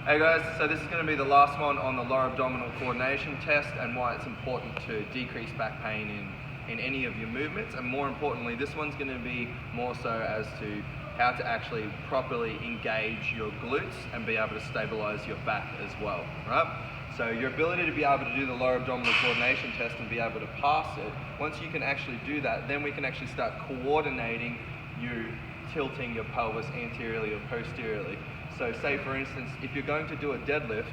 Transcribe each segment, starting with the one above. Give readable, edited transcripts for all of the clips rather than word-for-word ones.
Hey guys, so this is going to be the last one on the lower abdominal coordination test and why it's important to decrease back pain in any of your movements, and more importantly this one's going to be more so as to how to actually properly engage your glutes and be able to stabilize your back as well, right? So your ability to be able to do the lower abdominal coordination test and be able to pass it, once you can actually do that, then we can actually start coordinating you tilting your pelvis anteriorly or posteriorly. So say for instance, if you're going to do a deadlift,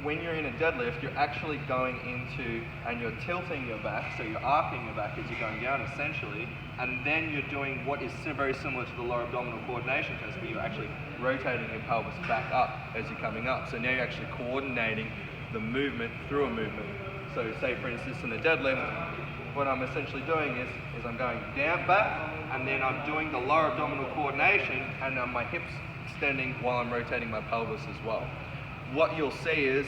when you're in a deadlift, you're actually going into, and you're tilting your back, so you're arcing your back as you're going down essentially, and then you're doing what is very similar to the lower abdominal coordination test, where you're actually rotating your pelvis back up as you're coming up. So now you're actually coordinating the movement through a movement. So say for instance in the deadlift, what I'm essentially doing is I'm going down back, and then I'm doing the lower abdominal coordination, and my hips extending while I'm rotating my pelvis as well. What you'll see is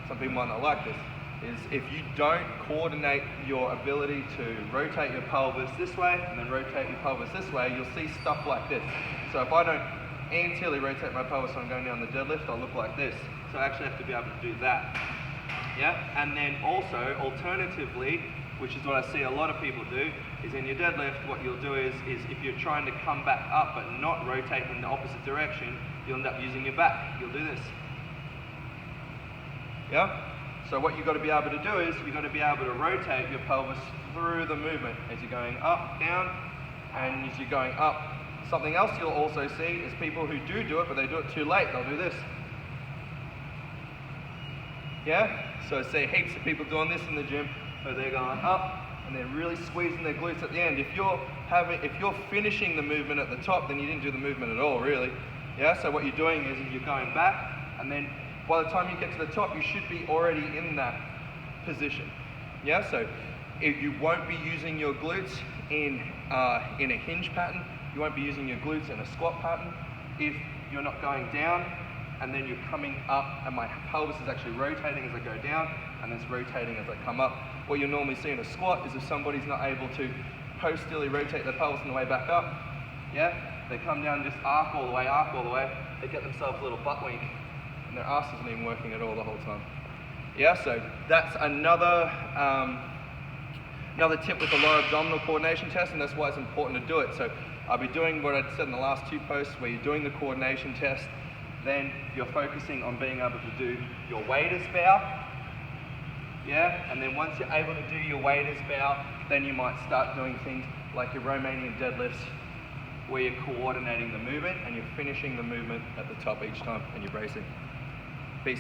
some people might not like this, is if you don't coordinate your ability to rotate your pelvis this way and then rotate your pelvis this way, you'll see stuff like this. So if I don't anteriorly rotate my pelvis when I'm going down the deadlift, I'll look like this. So I actually have to be able to do that. Yeah, and then also alternatively, which is what I see a lot of people do, is in your deadlift what you'll do is if you're trying to come back up but not rotate in the opposite direction, you'll end up using your back. You'll do this. Yeah? So what you've got to be able to do is you've got to be able to rotate your pelvis through the movement as you're going up, down, and as you're going up. Something else you'll also see is people who do it, but they do it too late. They'll do this. Yeah? So see heaps of people doing this in the gym, so they're going up and they're really squeezing their glutes at the end. If you're finishing the movement at the top, then you didn't do the movement at all, really. Yeah? So what you're doing is you're going back, and then by the time you get to the top, you should be already in that position. Yeah, so if you won't be using your glutes in a hinge pattern, you won't be using your glutes in a squat pattern if you're not going down and then you're coming up, and my pelvis is actually rotating as I go down and it's rotating as I come up. What you'll normally see in a squat is if somebody's not able to posteriorly rotate their pelvis on the way back up, yeah, they come down and just arc all the way, they get themselves a little butt wink, and their ass isn't even working at all the whole time. Yeah, so that's another tip with the lower abdominal coordination test, and that's why it's important to do it. So I'll be doing what I said in the last two posts, where you're doing the coordination test, then you're focusing on being able to do your waders bow, yeah, and then once you're able to do your waders bow, then you might start doing things like your Romanian deadlifts, where you're coordinating the movement and you're finishing the movement at the top each time and you're bracing. Peace.